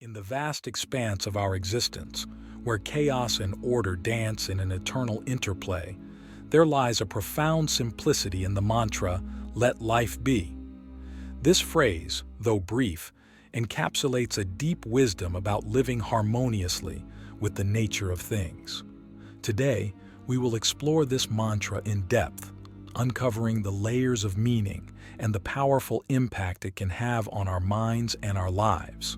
In the vast expanse of our existence, where chaos and order dance in an eternal interplay, there lies a profound simplicity in the mantra, "Let life be." This phrase, though brief, encapsulates a deep wisdom about living harmoniously with the nature of things. Today, we will explore this mantra in depth, uncovering the layers of meaning and the powerful impact it can have on our minds and our lives.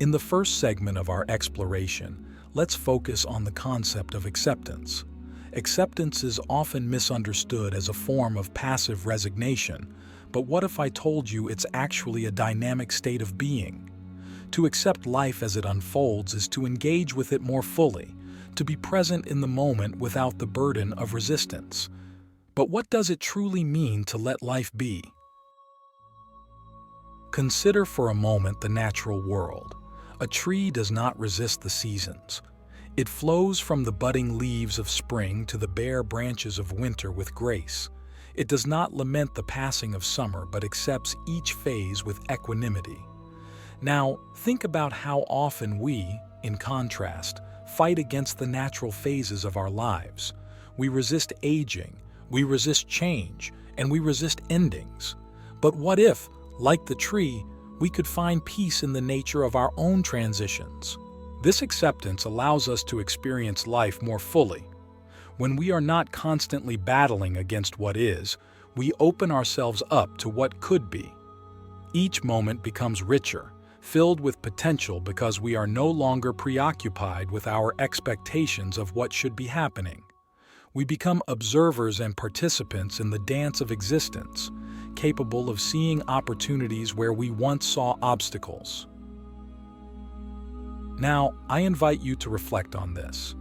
In the first segment of our exploration, let's focus on the concept of acceptance. Acceptance is often misunderstood as a form of passive resignation, but what if I told you it's actually a dynamic state of being? To accept life as it unfolds is to engage with it more fully, to be present in the moment without the burden of resistance. But what does it truly mean to let life be? Consider for a moment the natural world. A tree does not resist the seasons. It flows from the budding leaves of spring to the bare branches of winter with grace. It does not lament the passing of summer, but accepts each phase with equanimity. Now, think about how often we, in contrast, fight against the natural phases of our lives. We resist aging, we resist change, and we resist endings. But what if, like the tree, we could find peace in the nature of our own transitions? This acceptance allows us to experience life more fully. When we are not constantly battling against what is, we open ourselves up to what could be. Each moment becomes richer, filled with potential because we are no longer preoccupied with our expectations of what should be happening. We become observers and participants in the dance of existence, capable of seeing opportunities where we once saw obstacles. Now, I invite you to reflect on this.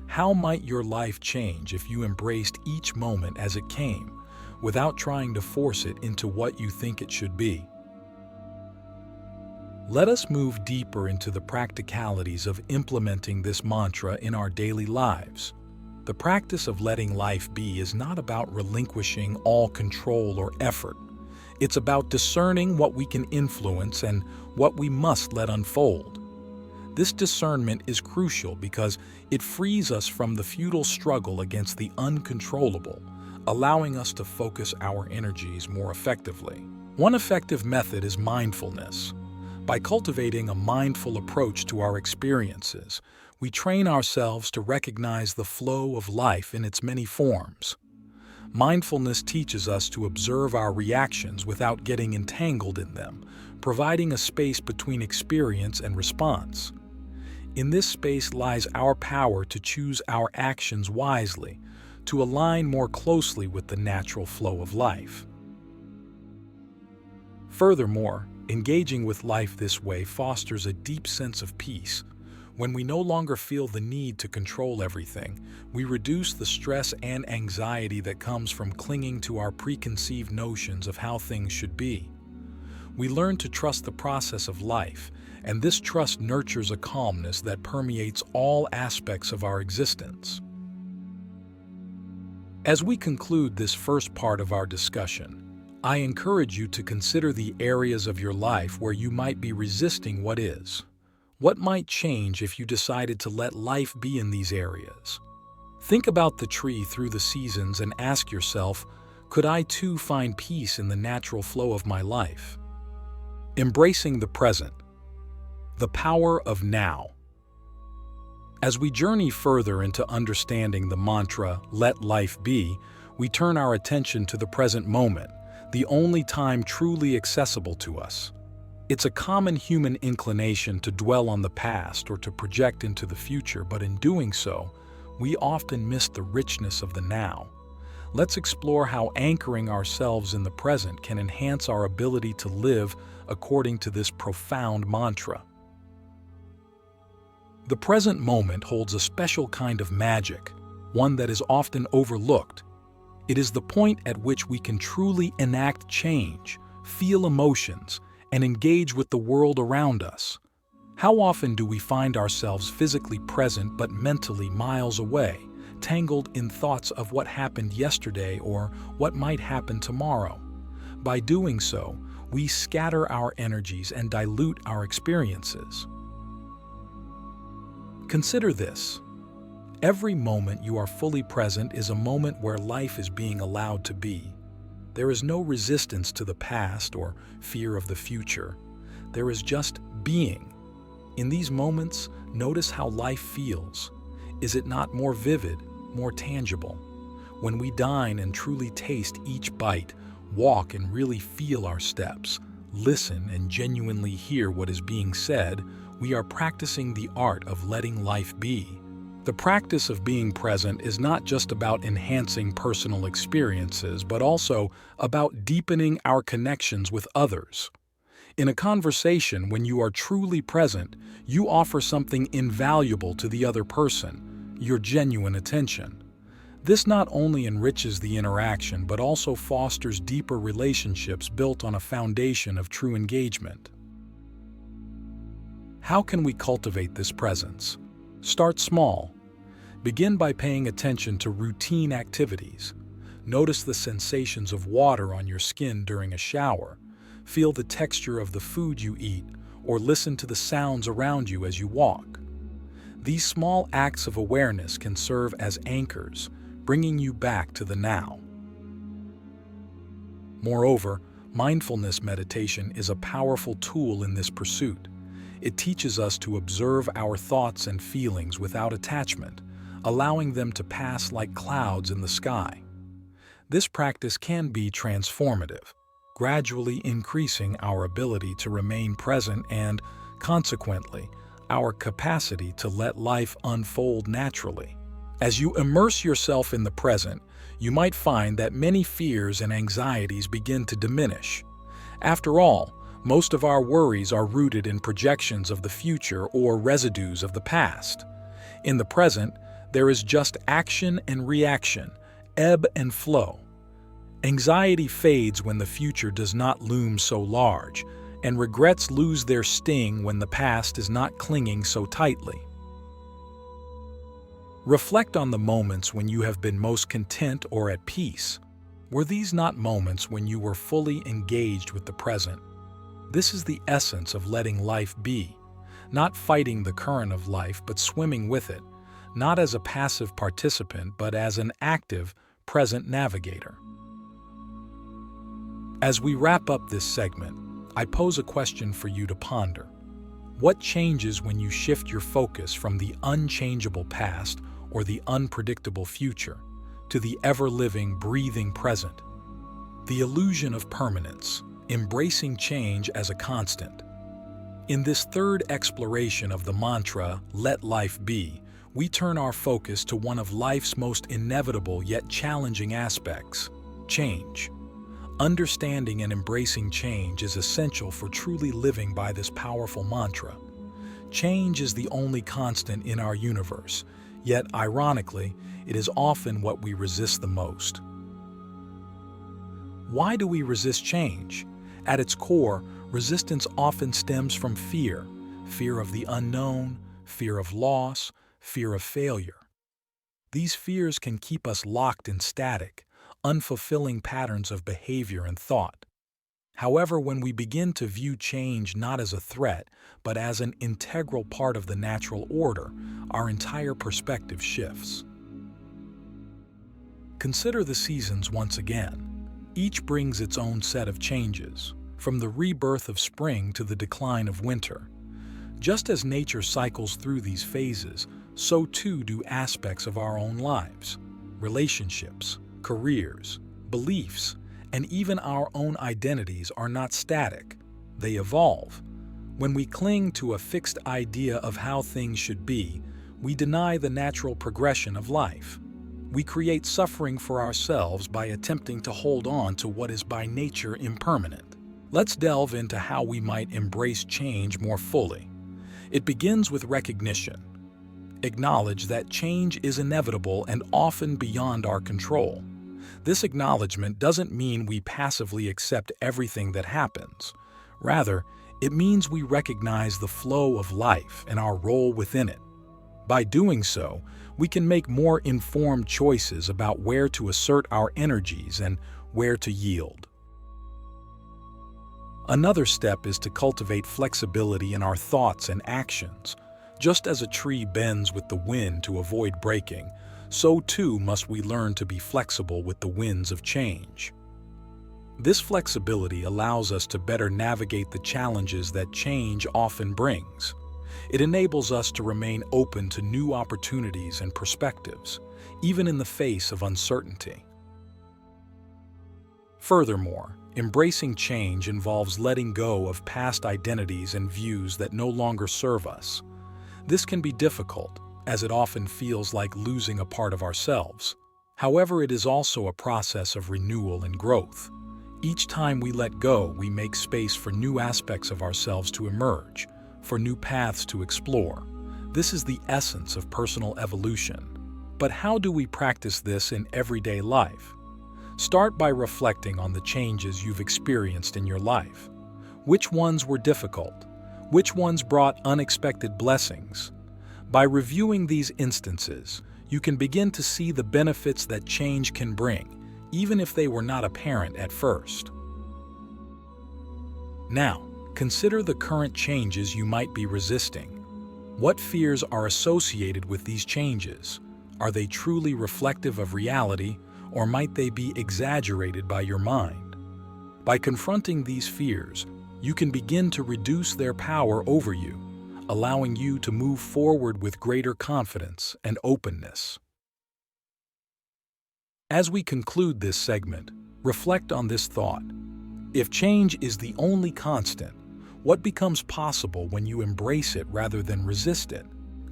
How might your life change if you embraced each moment as it came, without trying to force it into what you think it should be? Let us move deeper into the practicalities of implementing this mantra in our daily lives. The practice of letting life be is not about relinquishing all control or effort. It's about discerning what we can influence and what we must let unfold. This discernment is crucial because it frees us from the futile struggle against the uncontrollable, allowing us to focus our energies more effectively. One effective method is mindfulness. By cultivating a mindful approach to our experiences, we train ourselves to recognize the flow of life in its many forms. Mindfulness teaches us to observe our reactions without getting entangled in them, providing a space between experience and response. In this space lies our power to choose our actions wisely, to align more closely with the natural flow of life. Furthermore, engaging with life this way fosters a deep sense of peace. When we no longer feel the need to control everything, we reduce the stress and anxiety that comes from clinging to our preconceived notions of how things should be. We learn to trust the process of life, and this trust nurtures a calmness that permeates all aspects of our existence. As we conclude this first part of our discussion, I encourage you to consider the areas of your life where you might be resisting what is. What might change if you decided to let life be in these areas? Think about the tree through the seasons and ask yourself, could I too find peace in the natural flow of my life? Embracing the present. The power of now. As we journey further into understanding the mantra, "Let life be," we turn our attention to the present moment, the only time truly accessible to us. It's a common human inclination to dwell on the past or to project into the future, but in doing so, we often miss the richness of the now. Let's explore how anchoring ourselves in the present can enhance our ability to live according to this profound mantra. The present moment holds a special kind of magic, one that is often overlooked. It is the point at which we can truly enact change, feel emotions, and engage with the world around us. How often do we find ourselves physically present but mentally miles away, tangled in thoughts of what happened yesterday or what might happen tomorrow? By doing so, we scatter our energies and dilute our experiences. Consider this. Every moment you are fully present is a moment where life is being allowed to be. There is no resistance to the past or fear of the future. There is just being. In these moments, notice how life feels. Is it not more vivid, more tangible? When we dine and truly taste each bite, walk and really feel our steps, listen and genuinely hear what is being said, we are practicing the art of letting life be. The practice of being present is not just about enhancing personal experiences, but also about deepening our connections with others. In a conversation, when you are truly present, you offer something invaluable to the other person, your genuine attention. This not only enriches the interaction, but also fosters deeper relationships built on a foundation of true engagement. How can we cultivate this presence? Start small. Begin by paying attention to routine activities. Notice the sensations of water on your skin during a shower. Feel the texture of the food you eat, or listen to the sounds around you as you walk. These small acts of awareness can serve as anchors, bringing you back to the now. Moreover, mindfulness meditation is a powerful tool in this pursuit. It teaches us to observe our thoughts and feelings without attachment, allowing them to pass like clouds in the sky. This practice can be transformative, gradually increasing our ability to remain present and, consequently, our capacity to let life unfold naturally. As you immerse yourself in the present, you might find that many fears and anxieties begin to diminish. After all, most of our worries are rooted in projections of the future or residues of the past. In the present, there is just action and reaction, ebb and flow. Anxiety fades when the future does not loom so large, and regrets lose their sting when the past is not clinging so tightly. Reflect on the moments when you have been most content or at peace. Were these not moments when you were fully engaged with the present? This is the essence of letting life be, not fighting the current of life but swimming with it, not as a passive participant but as an active, present navigator. As we wrap up this segment, I pose a question for you to ponder. What changes when you shift your focus from the unchangeable past or the unpredictable future to the ever-living, breathing present? The illusion of permanence, embracing change as a constant. In this third exploration of the mantra, "Let life be," we turn our focus to one of life's most inevitable yet challenging aspects, change. Understanding and embracing change is essential for truly living by this powerful mantra. Change is the only constant in our universe, yet ironically, it is often what we resist the most. Why do we resist change? At its core, resistance often stems from fear, fear of the unknown, fear of loss, fear of failure. These fears can keep us locked in static, unfulfilling patterns of behavior and thought. However, when we begin to view change not as a threat, but as an integral part of the natural order, our entire perspective shifts. Consider the seasons once again. Each brings its own set of changes, from the rebirth of spring to the decline of winter. Just as nature cycles through these phases, so too do aspects of our own lives. Relationships, careers, beliefs, and even our own identities are not static. They evolve. When we cling to a fixed idea of how things should be, we deny the natural progression of life. We create suffering for ourselves by attempting to hold on to what is by nature impermanent. Let's delve into how we might embrace change more fully. It begins with recognition. Acknowledge that change is inevitable and often beyond our control. This acknowledgement doesn't mean we passively accept everything that happens. Rather, it means we recognize the flow of life and our role within it. By doing so, we can make more informed choices about where to assert our energies and where to yield. Another step is to cultivate flexibility in our thoughts and actions. Just as a tree bends with the wind to avoid breaking, so too must we learn to be flexible with the winds of change. This flexibility allows us to better navigate the challenges that change often brings. It enables us to remain open to new opportunities and perspectives, even in the face of uncertainty. Furthermore, embracing change involves letting go of past identities and views that no longer serve us. This can be difficult, as it often feels like losing a part of ourselves. However, it is also a process of renewal and growth. Each time we let go, we make space for new aspects of ourselves to emerge, for new paths to explore. This is the essence of personal evolution. But how do we practice this in everyday life? Start by reflecting on the changes you've experienced in your life. Which ones were difficult? Which ones brought unexpected blessings? By reviewing these instances, you can begin to see the benefits that change can bring, even if they were not apparent at first. Now, consider the current changes you might be resisting. What fears are associated with these changes? Are they truly reflective of reality, or might they be exaggerated by your mind? By confronting these fears, you can begin to reduce their power over you, allowing you to move forward with greater confidence and openness. As we conclude this segment, reflect on this thought. If change is the only constant, what becomes possible when you embrace it rather than resist it?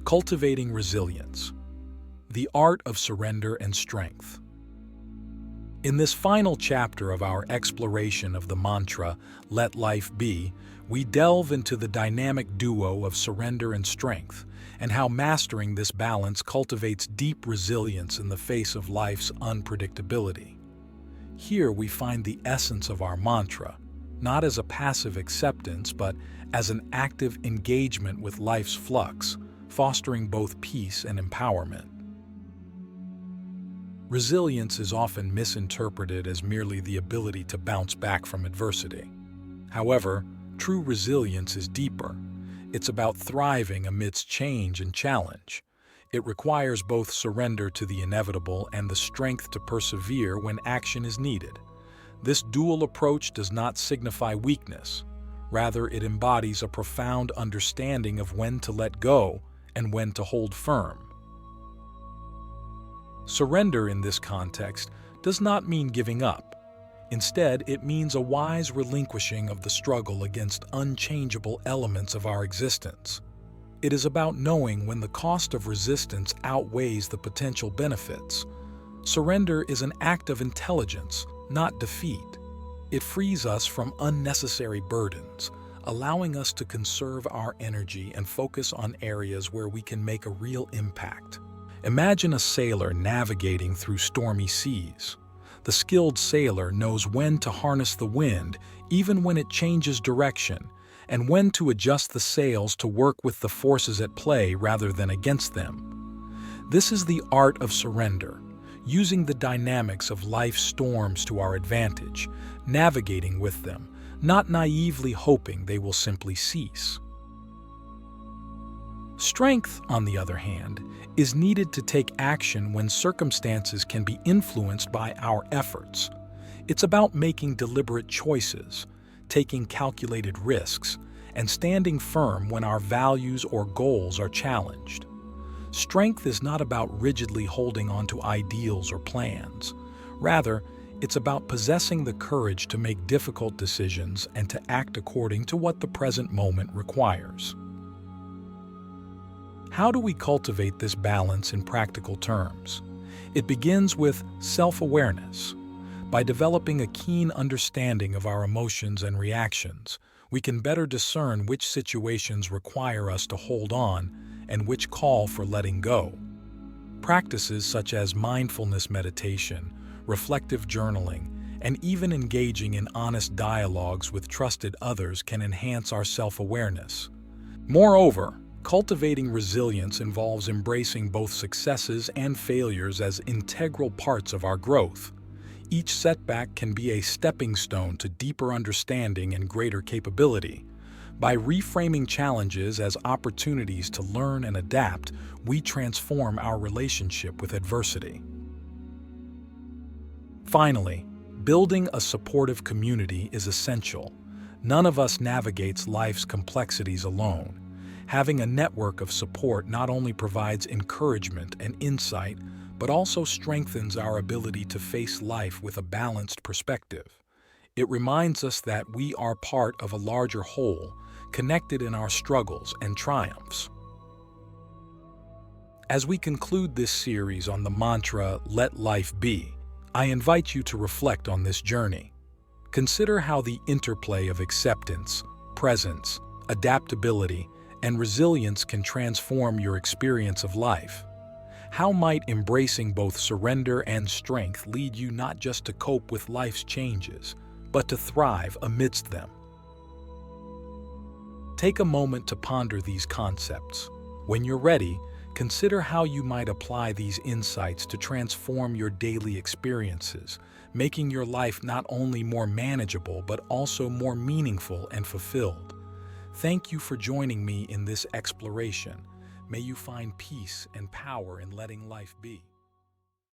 Cultivating resilience. The art of surrender and strength. In this final chapter of our exploration of the mantra, "Let life be," we delve into the dynamic duo of surrender and strength, and how mastering this balance cultivates deep resilience in the face of life's unpredictability. Here we find the essence of our mantra, not as a passive acceptance, but as an active engagement with life's flux, fostering both peace and empowerment. Resilience is often misinterpreted as merely the ability to bounce back from adversity. However, true resilience is deeper. It's about thriving amidst change and challenge. It requires both surrender to the inevitable and the strength to persevere when action is needed. This dual approach does not signify weakness. Rather, it embodies a profound understanding of when to let go and when to hold firm. Surrender in this context does not mean giving up. Instead, it means a wise relinquishing of the struggle against unchangeable elements of our existence. It is about knowing when the cost of resistance outweighs the potential benefits. Surrender is an act of intelligence, not defeat. It frees us from unnecessary burdens, allowing us to conserve our energy and focus on areas where we can make a real impact. Imagine a sailor navigating through stormy seas. The skilled sailor knows when to harness the wind, even when it changes direction, and when to adjust the sails to work with the forces at play rather than against them. This is the art of surrender, using the dynamics of life's storms to our advantage, navigating with them, not naively hoping they will simply cease. Strength, on the other hand, is needed to take action when circumstances can be influenced by our efforts. It's about making deliberate choices, taking calculated risks, and standing firm when our values or goals are challenged. Strength is not about rigidly holding on to ideals or plans. Rather, it's about possessing the courage to make difficult decisions and to act according to what the present moment requires. How do we cultivate this balance in practical terms? It begins with self-awareness. By developing a keen understanding of our emotions and reactions, we can better discern which situations require us to hold on and which call for letting go. Practices such as mindfulness meditation, reflective journaling, and even engaging in honest dialogues with trusted others can enhance our self-awareness. Moreover, cultivating resilience involves embracing both successes and failures as integral parts of our growth. Each setback can be a stepping stone to deeper understanding and greater capability. By reframing challenges as opportunities to learn and adapt, we transform our relationship with adversity. Finally, building a supportive community is essential. None of us navigates life's complexities alone. Having a network of support not only provides encouragement and insight, but also strengthens our ability to face life with a balanced perspective. It reminds us that we are part of a larger whole, connected in our struggles and triumphs. As we conclude this series on the mantra, "Let life be," I invite you to reflect on this journey. Consider how the interplay of acceptance, presence, adaptability, and resilience can transform your experience of life. How might embracing both surrender and strength lead you not just to cope with life's changes, but to thrive amidst them? Take a moment to ponder these concepts. When you're ready, consider how you might apply these insights to transform your daily experiences, making your life not only more manageable but also more meaningful and fulfilled. Thank you for joining me in this exploration. May you find peace and power in letting life be.